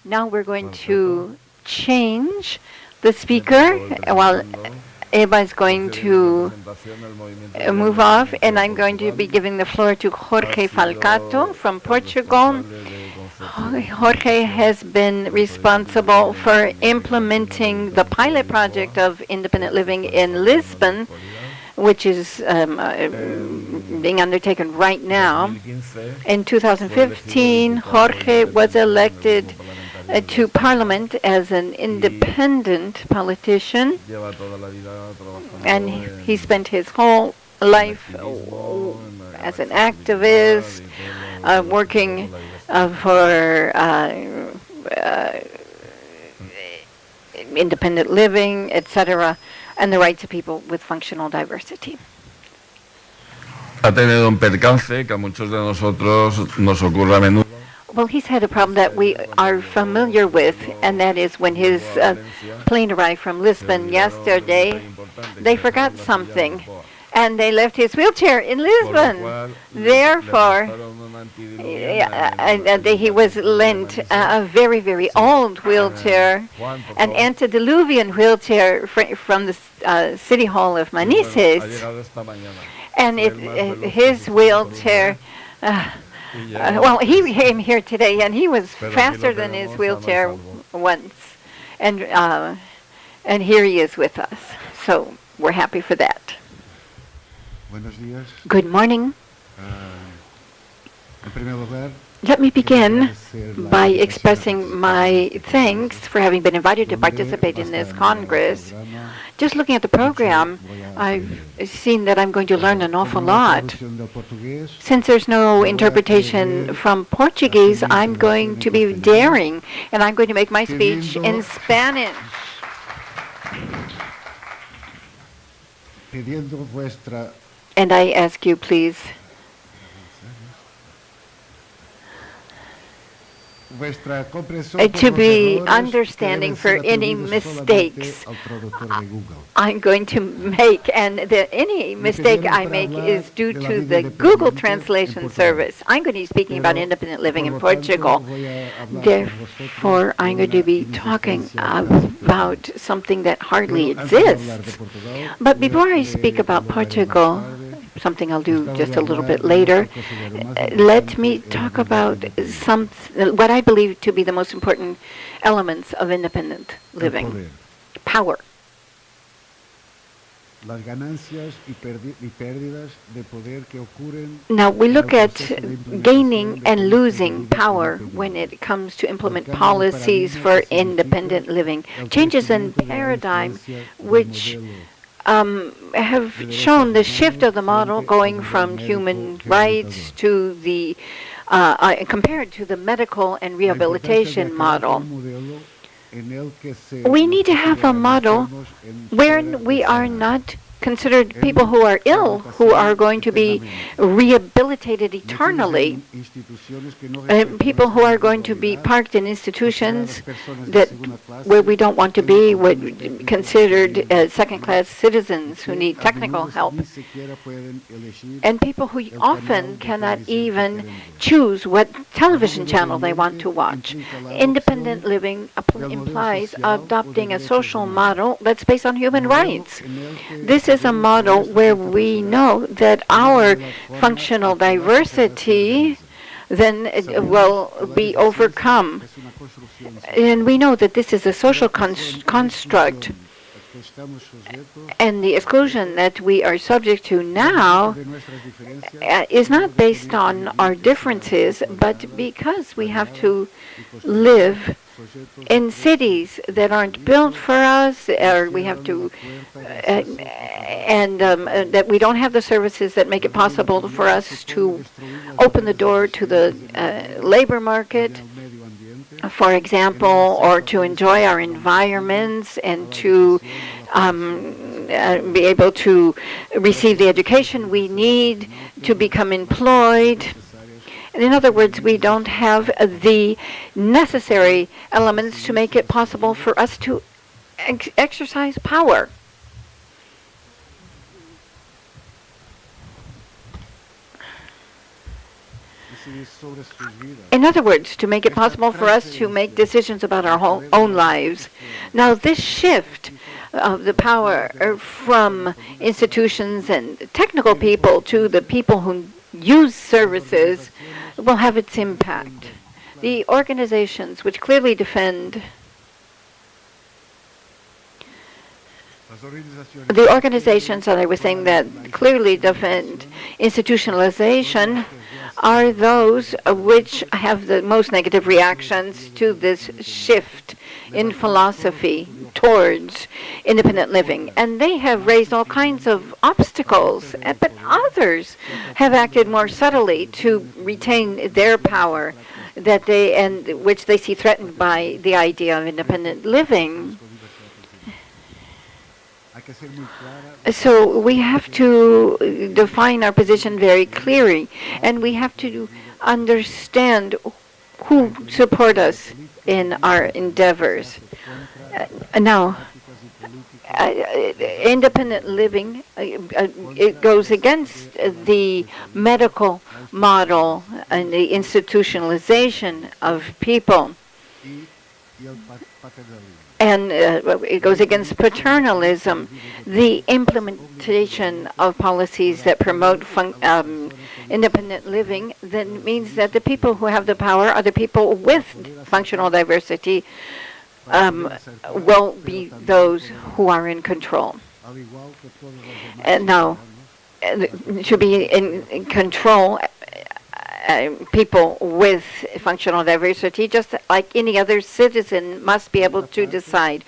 Now we're going to change the speaker while Eva is going to move off, and I'm going to be giving the floor to Jorge Falcato from Portugal. Jorge has been responsible for implementing the pilot project of independent living in Lisbon, which is being undertaken right now. In 2015, Jorge was elected to Parliament as an independent politician, and he spent his whole life as an activist, working for independent living, etc., and the rights of people with functional diversity. Ha tenido un percance que a muchos de nosotros nos ocurre a menudo. Well, he's had a problem that we are familiar with, and that is when his plane arrived from Lisbon yesterday, they forgot something, and they left his wheelchair in Lisbon. Therefore, he was lent a very, very old wheelchair, an antediluvian wheelchair from the City Hall of Manises, and his wheelchair... well, he came here today, and he was faster than his wheelchair once, and here he is with us. So we're happy for that. Good morning. Let me begin by expressing my thanks for having been invited to participate in this Congress. Just looking at the program, I've seen that I'm going to learn an awful lot. Since there's no interpretation from Portuguese, I'm going to be daring, and I'm going to make my speech in Spanish. And I ask you, please, to be understanding for any mistakes I'm going to make, and any mistake I make is due to the Google translation service. I'm going to be speaking about independent living in Portugal. Therefore, I'm going to be talking about something that hardly exists. But before I speak about Portugal, something I'll do just a little bit later, let me talk about what I believe to be the most important elements of independent living. Power. Now we look at gaining and losing power when it comes to implement policies for independent living. Changes in paradigm which have shown the shift of the model going from human rights to the compared to the medical and rehabilitation model. We need to have a model where we are not considered people who are ill, who are going to be rehabilitated eternally, people who are going to be parked in institutions where we don't want to be, considered second-class citizens who need technical help, and people who often cannot even choose what television channel they want to watch. Independent living implies adopting a social model that's based on human rights. This is a model where we know that our functional diversity then will be overcome. And we know that this is a social construct. And the exclusion that we are subject to now is not based on our differences, but because we have to live in cities that aren't built for us, or we have to, that we don't have the services that make it possible for us to open the door to the labor market, for example, or to enjoy our environments and to be able to receive the education we need to become employed. In other words, we don't have the necessary elements to make it possible for us to exercise power. In other words, to make it possible for us to make decisions about our own lives. Now, this shift of the power from institutions and technical people to the people who use services will have its impact. The organizations which clearly defend the organizations that I was saying that clearly defend institutionalization are those which have the most negative reactions to this shift in philosophy towards independent living. And they have raised all kinds of obstacles, but others have acted more subtly to retain their power which they see threatened by the idea of independent living. So we have to define our position very clearly, and we have to understand who support us in our endeavors. Now, independent living, it goes against the medical model and the institutionalization of people. And it goes against paternalism. The implementation of policies that promote independent living then means that the people who have the power are the people with functional diversity will be those who are in control. And now, to be in control, people with functional diversity, just like any other citizen, must be able to decide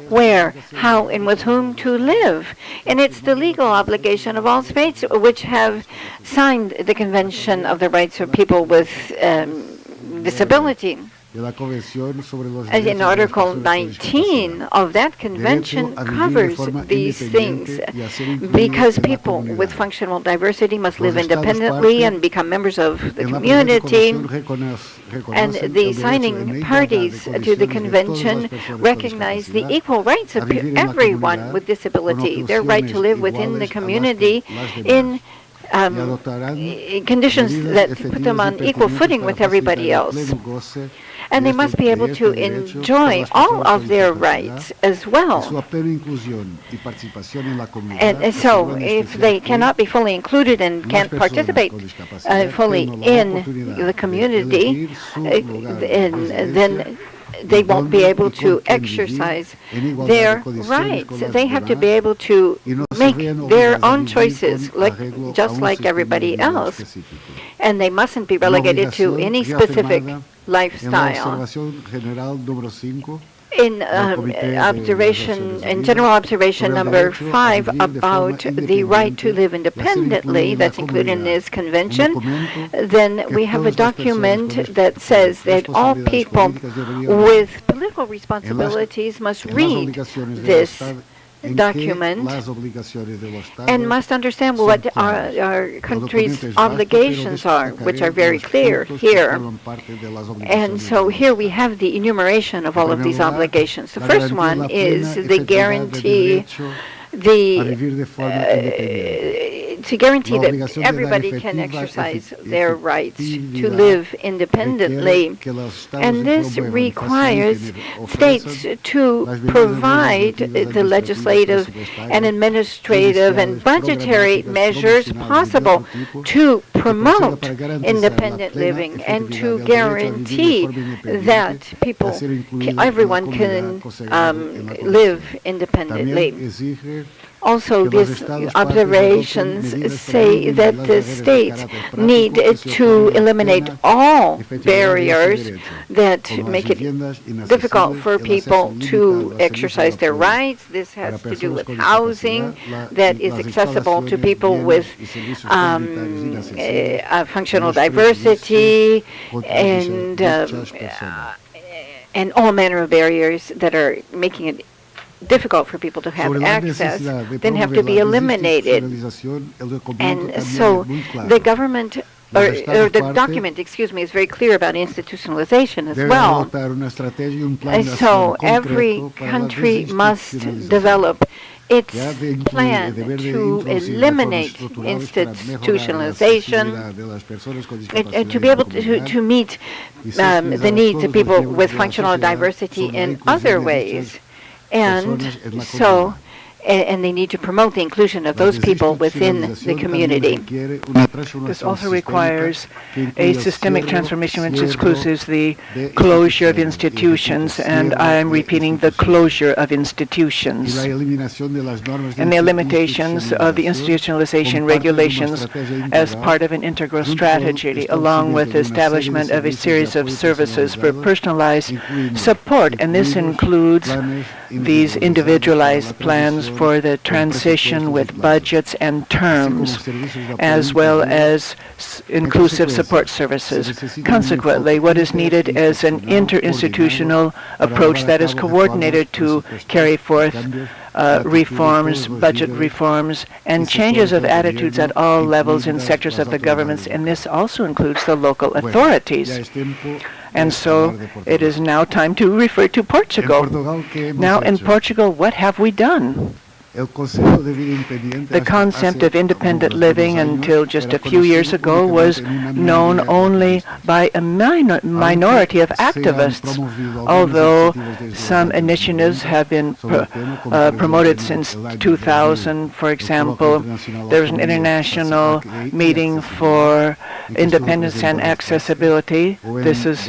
where, how, and with whom to live. And it's the legal obligation of all states which have signed the Convention of the Rights of People with Disability. In Article 19 of that convention covers these things, because people with functional diversity must live independently and become members of the community. And the signing parties to the convention recognize the equal rights of everyone with disability, their right to live within the community in conditions that put them on equal footing with everybody else. And they must be able to enjoy all of their rights as well. And so if they cannot be fully included and can't participate fully in the community, then they won't be able to exercise their rights. They have to be able to make their own choices, just like everybody else. And they mustn't be relegated to any specific lifestyle. In general observation number 5 about the right to live independently, that's included in this convention, then we have a document that says that all people with political responsibilities must read this document and must understand what our country's obligations are, which are very clear here. And so here we have the enumeration of all of these obligations. The first one is the guarantee to guarantee that everybody can exercise their rights to live independently. And this requires states to provide the legislative and administrative and budgetary measures possible to promote independent living and to guarantee that everyone can live independently. Also, these observations say that the states need to eliminate all barriers that make it difficult for people to exercise their rights. This has to do with housing that is accessible to people with functional diversity and all manner of barriers that are making it difficult for people to have access, then have to be eliminated. And so the government, or the document, is very clear about institutionalization as well. And so every country must develop its plan to eliminate institutionalization, to be able to meet the needs of people with functional diversity in other ways. And so, and they need to promote the inclusion of those people within the community. This also requires a systemic transformation which excludes the closure of institutions, and I am repeating the closure of institutions, and the limitations of the institutionalization regulations as part of an integral strategy, along with the establishment of a series of services for personalized support, and this includes these individualized plans for the transition with budgets and terms, as well as inclusive support services. Consequently, what is needed is an interinstitutional approach that is coordinated to carry forth reforms, budget reforms, and changes of attitudes at all levels in sectors of the governments, and this also includes the local authorities. And so it is now time to refer to Portugal. Now in Portugal, what have we done? The concept of independent living until just a few years ago was known only by a minority of activists, although some initiatives have been promoted since 2000. For example, there was an international meeting for independence and accessibility. This is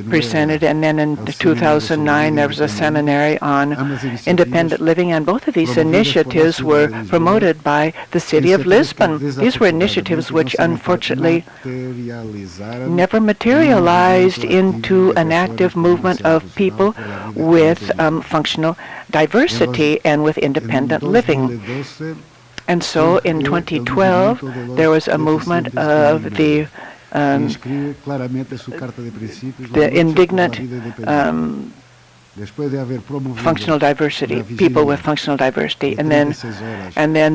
presented, and then in 2009 there was a seminary on independent living, and both of these initiatives were promoted by the city of Lisbon. These were initiatives which unfortunately never materialized into an active movement of people with functional diversity and with independent living. And so in 2012, there was a movement of the indignant functional diversity, people with functional diversity, and then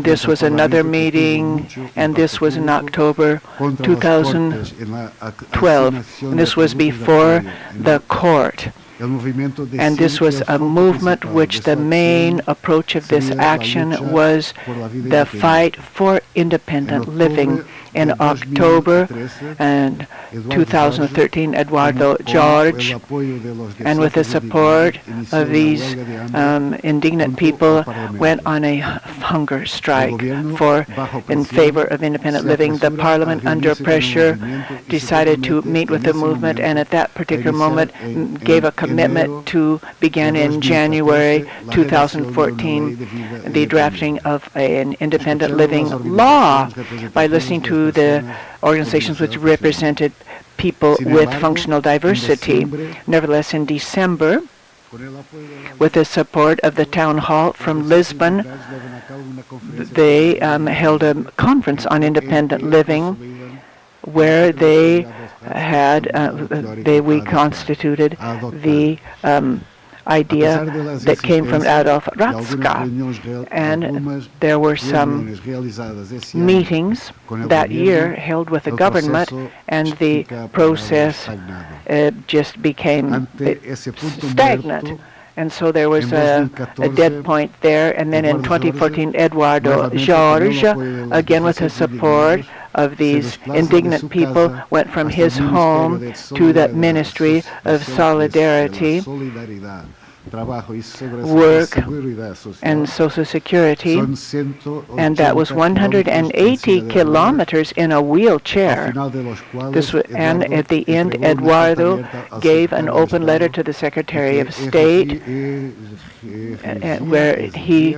this was another meeting, and this was in October 2012, and this was before the court. And this was a movement which the main approach of this action was the fight for independent living. In October and 2013, Eduardo Jorge, and with the support of these indignant people, went on a hunger strike in favor of independent living. The parliament, under pressure, decided to meet with the movement, and at that particular moment gave a commitment to begin in January 2014 the drafting of an independent living law by listening to the organizations which represented people with functional diversity. Nevertheless, in December, with the support of the town hall from Lisbon, they held a conference on independent living where they had we constituted the idea that came from Adolf Ratzka, and there were some meetings that year held with the government, and the process just became stagnant. And so there was a dead point there. And then in 2014, Eduardo Jorge, again with the support of these indignant people, went from his home to the Ministry of Solidarity, Work and Social Security, and that was 180 kilometers in a wheelchair. And at the end, Eduardo gave an open letter to the Secretary of State where he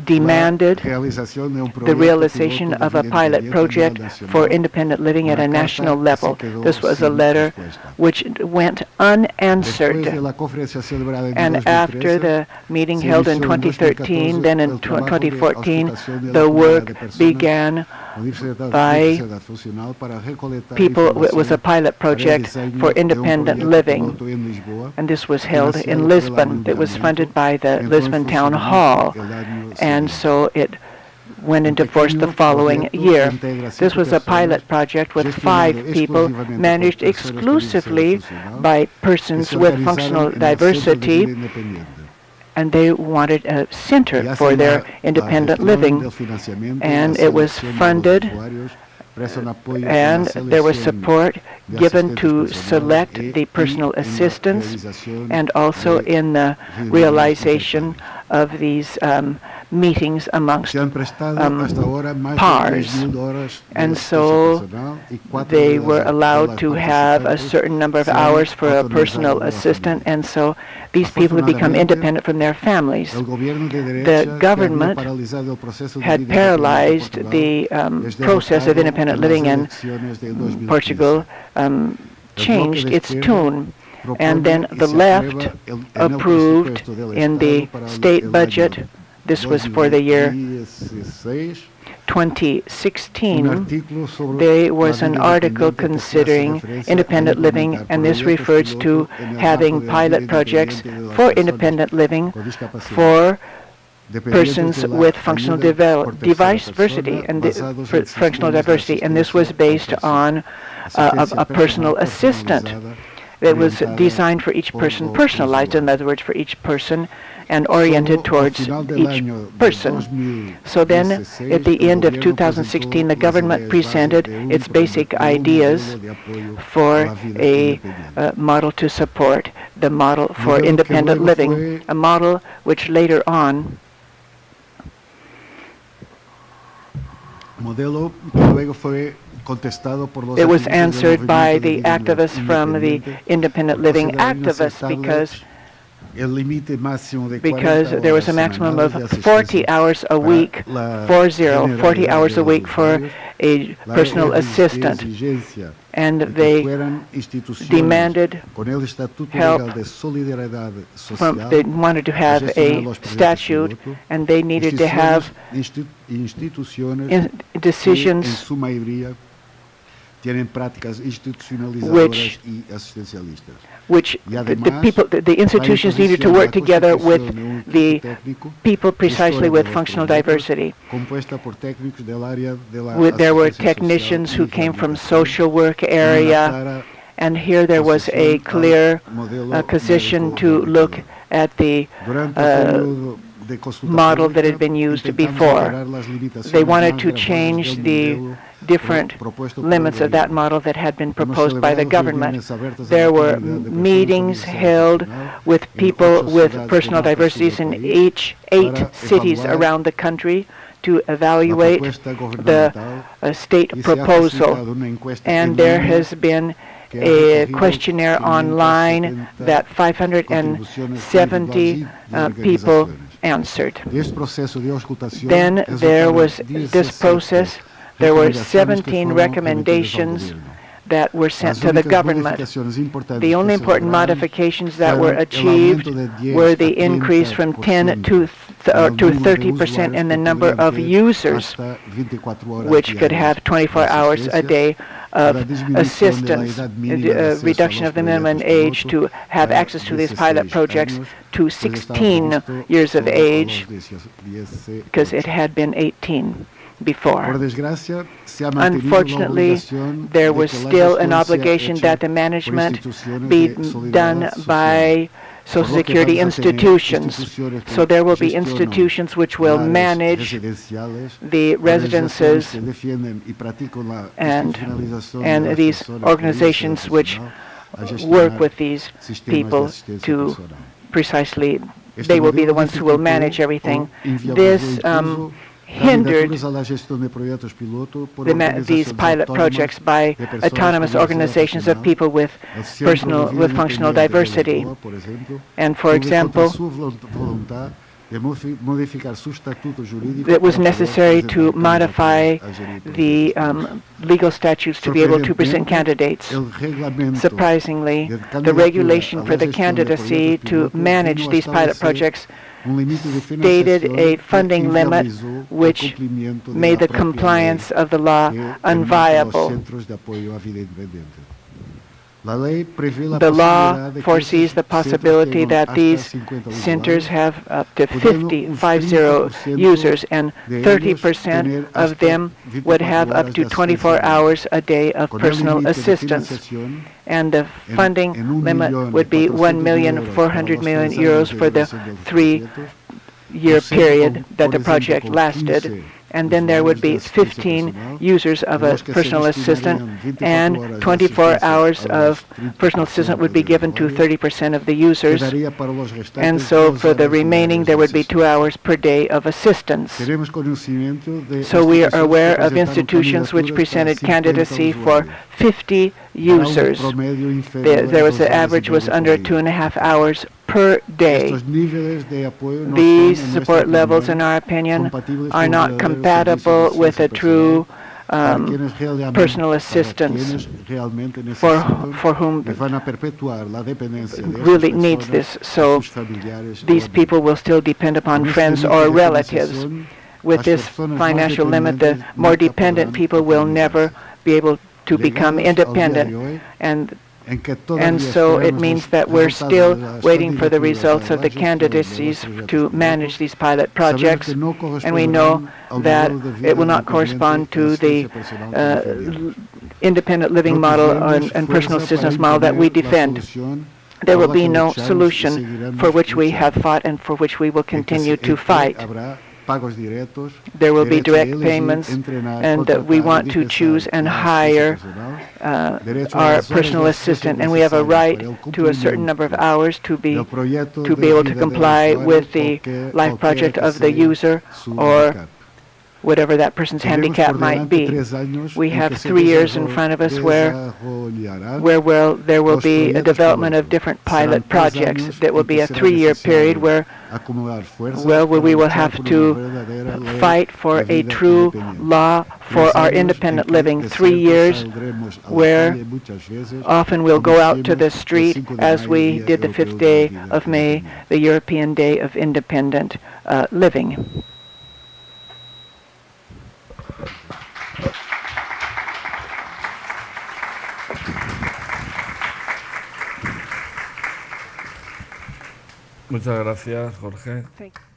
demanded the realization of a pilot project for independent living at a national level. This was a letter which went unanswered. And after the meeting held in 2013, then in 2014, the work began by people. It was a pilot project for independent living, and this was held in Lisbon. It was funded by the Lisbon Town Hall, and so it went into force the following year. This was a pilot project with 5 people, managed exclusively by persons with functional diversity, and they wanted a center for their independent living, and it was funded, and there was support given to select the personal assistants, and also in the realization of these meetings amongst PARs. And so they were allowed to have a certain number of hours for a personal assistant, and so these people had become independent from their families. The government had paralyzed the process of independent living, and Portugal changed its tune. And then the left approved in the state budget, this was for the year 2016, there was an article considering independent living, and this refers to having pilot projects for independent living for persons with functional diversity, and this was based on a personal assistant. It was designed for each person, personalized, in other words, for each person, and oriented towards each person. So then, at the end of 2016, the government presented its basic ideas for a model to support the model for independent living, a model which later on it was answered by the activists from the independent living activists because there was a maximum of 40 hours a week, 40 hours a week for a personal assistant. And they demanded help they wanted to have a statute, and they needed to have decisions which the institutions needed to work together with the people precisely with functional diversity. There were technicians who came from social work area, and here there was a clear position to look at the model that had been used before. They wanted to change the different limits of that model that had been proposed by the government. There were meetings held with people with personal diversities in each 8 cities around the country to evaluate the state proposal. And there has been a questionnaire online that 570 people answered. Then there was this process. There were 17 recommendations that were sent to the government. The only important modifications that were achieved were the increase from 10 to 30% in the number of users, which could have 24 hours a day of assistance, reduction of the minimum age to have access to these pilot projects to 16 years of age, because it had been 18 before. Unfortunately, there was still an obligation that the management be done by Social Security institutions. So there will be institutions which will manage the residences and these organizations which work with these people to precisely, they will be the ones who will manage everything. This hindered these pilot projects by autonomous organizations of people with functional diversity. And for example, it was necessary to modify the legal statutes to be able to present candidates. Surprisingly, the regulation for the candidacy to manage these pilot projects stated a funding limit which made the compliance of the law unviable. The law foresees the possibility that these centers have up to 50 users, and 30% of them would have up to 24 hours a day of personal assistance. And the funding limit would be €1,400,000 for the 3-year period that the project lasted. And then there would be 15 users of a personal assistant, and 24 hours of personal assistant would be given to 30% of the users. And so for the remaining, there would be 2 hours per day of assistance. So we are aware of institutions which presented candidacy for 50 users. There was the average was under 2.5 hours per day. These support levels, in our opinion, are not compatible with a true personal assistance for whom really needs this. So these people will still depend upon friends or relatives. With this financial limit, the more dependent people will never be able to become independent, and so it means that we're still waiting for the results of the candidacies to manage these pilot projects, and we know that it will not correspond to the independent living model and personal assistance model that we defend. There will be no solution for which we have fought and for which we will continue to fight. There will be direct payments, and we want to choose and hire our personal assistant, and we have a right to a certain number of hours to be able to comply with the life project of the user or whatever that person's handicap might be. We have 3 years in front of us where there will be a development of different pilot projects. That will be a 3-year period where we will have to fight for a true law for our independent living. 3 years where often we'll go out to the street, as we did the 5th day of May, the European Day of Independent Living. Muchas gracias, Jorge. Thank you.